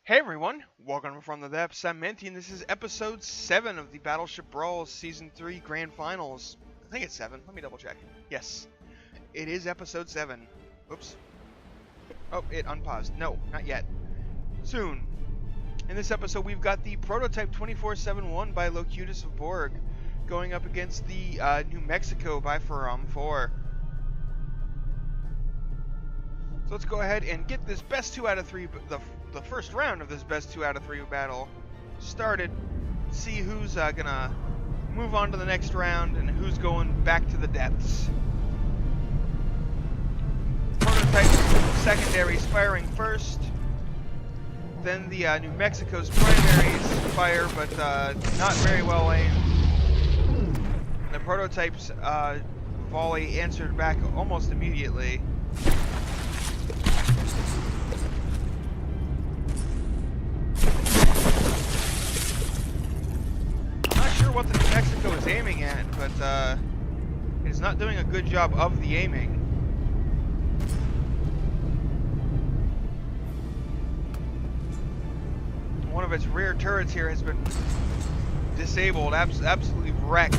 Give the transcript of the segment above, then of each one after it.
Hey everyone, welcome from the depths. I'm Minty, and this is episode 7 of the Battleship Brawl Season 3 Grand Finals. I think it's 7. Let me double check. Yes, it is episode 7. Oops. Oh, it unpaused. No, not yet. Soon. In this episode, we've got the Prototype 2471 by Locutus of Borg going up against the New Mexico by Ferrum 4. So let's go ahead and get this best 2 out of 3, the first round of this best 2 out of 3 battle started. See who's gonna move on to the next round and who's going back to the depths. Prototype secondaries firing first. Then the New Mexico's primaries fire, but not very well aimed. And the Prototype's volley answered back almost immediately. What the New Mexico is aiming at, but it is not doing a good job of the aiming. One of its rear turrets here has been disabled, absolutely wrecked.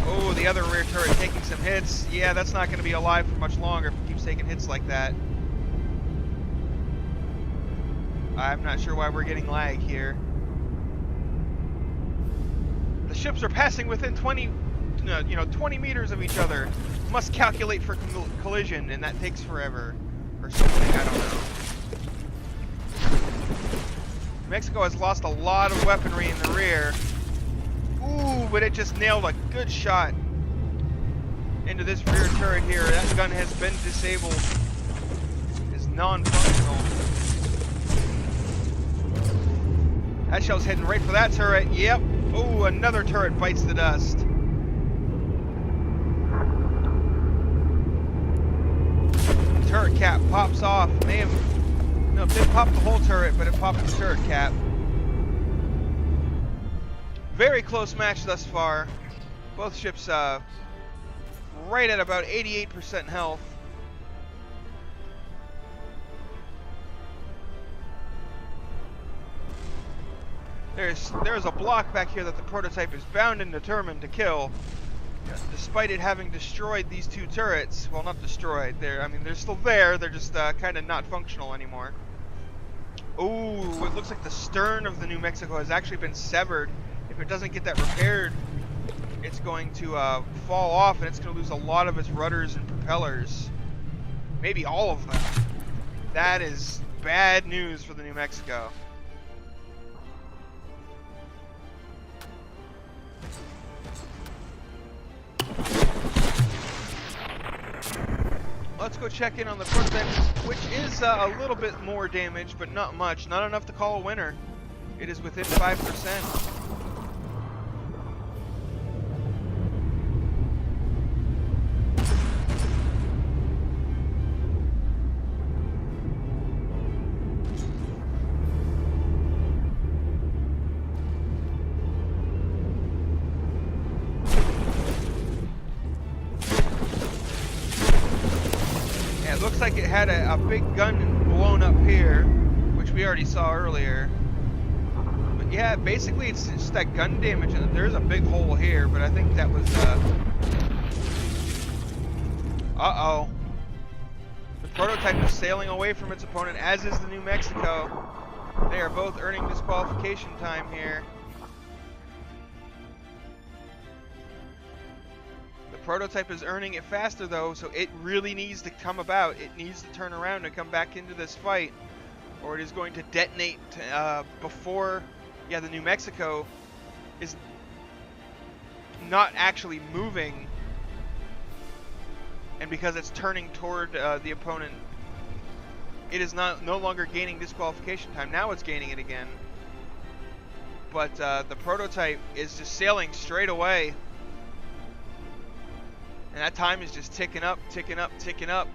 Oh, the other rear turret taking some hits. Yeah, that's not going to be alive for much longer if it keeps taking hits like that. I'm not sure why we're getting lag here. The ships are passing within 20 meters of each other. Must calculate for collision, and that takes forever. Or something, I don't know. Mexico has lost a lot of weaponry in the rear. Ooh, but it just nailed a good shot into this rear turret here. That gun has been disabled. It's non-functional. That shell's heading right for that turret. Yep. Oh, another turret bites the dust. Turret cap pops off. It didn't pop the whole turret, but it popped the turret cap. Very close match thus far. Both ships right at about 88% health. There's a block back here that the Prototype is bound and determined to kill, despite it having destroyed these 2 turrets. Well, not destroyed. They're still there. They're just kind of not functional anymore. Ooh, it looks like the stern of the New Mexico has actually been severed. If it doesn't get that repaired, it's going to fall off, and it's going to lose a lot of its rudders and propellers. Maybe all of them. That is bad news for the New Mexico. Let's go check in on the Prototype, which is a little bit more damage, but not much. Not enough to call a winner. It is within 5%. Looks like it had a big gun blown up here, which we already saw earlier. But yeah, basically it's just that gun damage, and there's a big hole here, but I think that was uh-oh. The Prototype is sailing away from its opponent, as is the New Mexico. They are both earning disqualification time here. Prototype is earning it faster though, so it really needs to come about. It needs to turn around and come back into this fight, or it is going to detonate before the New Mexico is not actually moving, and because it's turning toward the opponent, it is no longer gaining disqualification time. Now it's gaining it again, but the Prototype is just sailing straight away. And that time is just ticking up, ticking up, ticking up.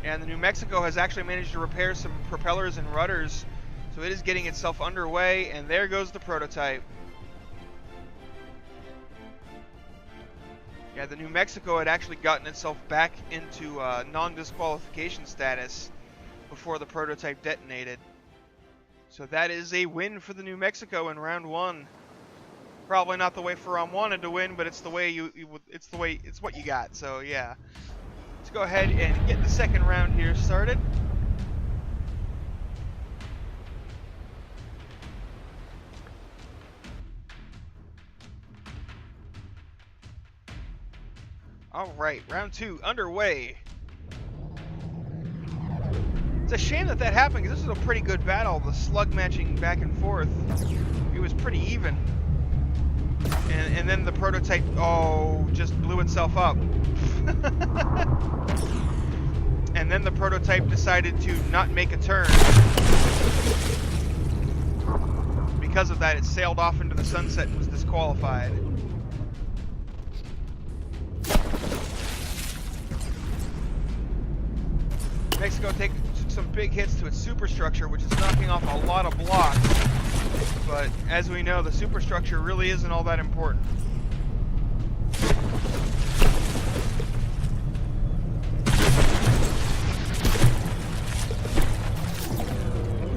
And the New Mexico has actually managed to repair some propellers and rudders, so it is getting itself underway, and there goes the Prototype. Yeah, the New Mexico had actually gotten itself back into non-disqualification status before the prototype detonated. So that is a win for the New Mexico in round 1. Probably not the way Ferran wanted to win, but it's the way it's what you got. So yeah, let's go ahead and get the second round here started. All right, round 2 underway. It's a shame that happened, because this was a pretty good battle. The slug matching back and forth, it was pretty even. And then the prototype, just blew itself up. And then the prototype decided to not make a turn. Because of that, it sailed off into the sunset and was disqualified. Mexico took some big hits to its superstructure, which is knocking off a lot of blocks. But as we know, the superstructure really isn't all that important.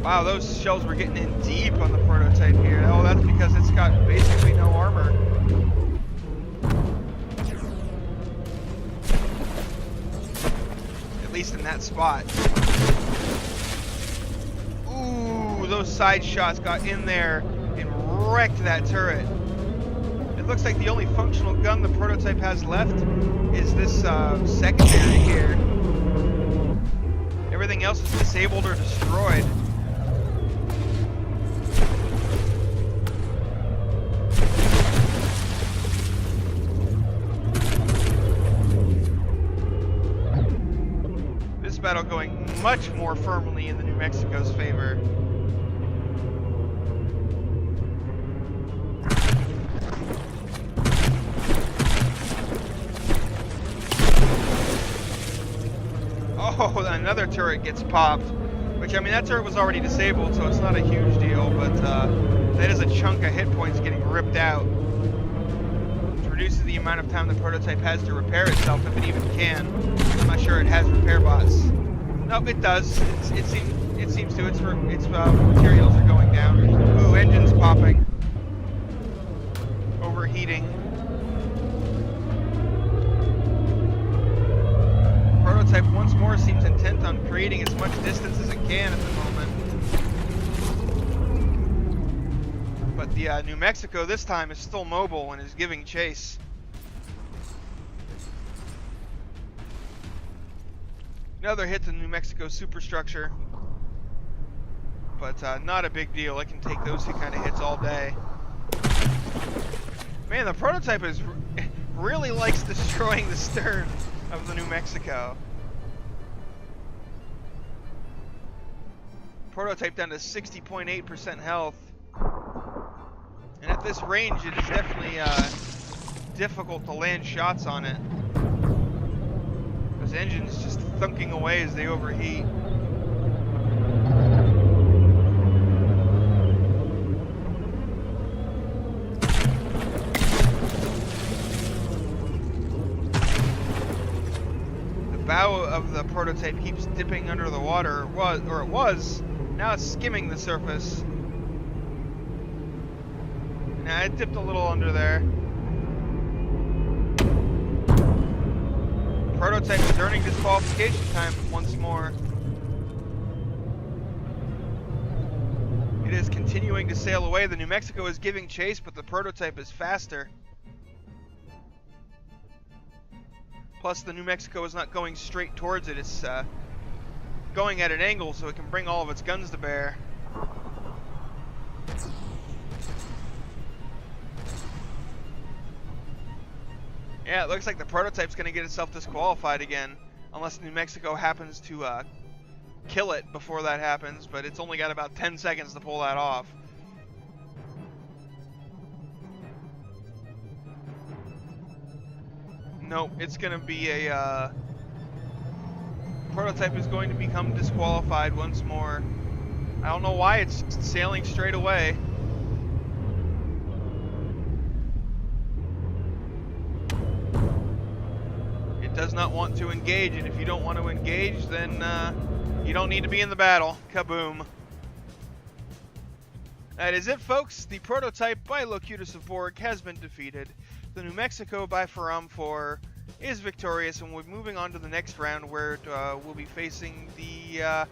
Wow, those shells were getting in deep on the prototype here. Oh, that's because it's got basically no armor. At least in that spot. Ooh, those side shots got in there and wrecked that turret. It looks like the only functional gun the prototype has left is this secondary here. Everything else is disabled or destroyed. Battle going much more firmly in the New Mexico's favor. Oh, another turret gets popped, which, I mean, that turret was already disabled, so it's not a huge deal, but that is a chunk of hit points getting ripped out. Which reduces the amount of time the prototype has to repair itself, if it even can. I'm not sure it has repair bots. No, it does. It seems to. Its materials are going down. Ooh, engines popping. Overheating. Prototype once more seems intent on creating as much distance as it can at the moment. But the New Mexico this time is still mobile and is giving chase. Another hit to New Mexico's superstructure, but not a big deal. It can take those two kind of hits all day. Man, the prototype really likes destroying the stern of the New Mexico. Prototype down to 60.8% health. And at this range, it is definitely difficult to land shots on it. Those engines just thunking away as they overheat. The bow of the prototype keeps dipping under the water, it was. Now it's skimming the surface. Now it dipped a little under there. Prototype is earning disqualification time once more. It is continuing to sail away. The New Mexico is giving chase, but the prototype is faster. Plus, the New Mexico is not going straight towards it. It's going at an angle so it can bring all of its guns to bear. Yeah, it looks like the prototype's going to get itself disqualified again, unless New Mexico happens to kill it before that happens, but it's only got about 10 seconds to pull that off. Nope, it's going to be a... prototype is going to become disqualified once more. I don't know why it's sailing straight away. It does not want to engage, and if you don't want to engage, then you don't need to be in the battle. Kaboom. That is it, folks. The prototype by Locutus of Borg has been defeated. The New Mexico by Faram 4 is victorious, and we're moving on to the next round where we'll be facing the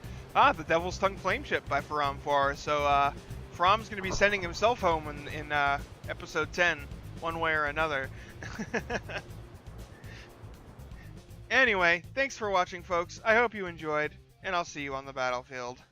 Devil's Tongue Flameship by Faram 4. So Faram's going to be sending himself home in episode 10, one way or another. Anyway, thanks for watching, folks. I hope you enjoyed, and I'll see you on the battlefield.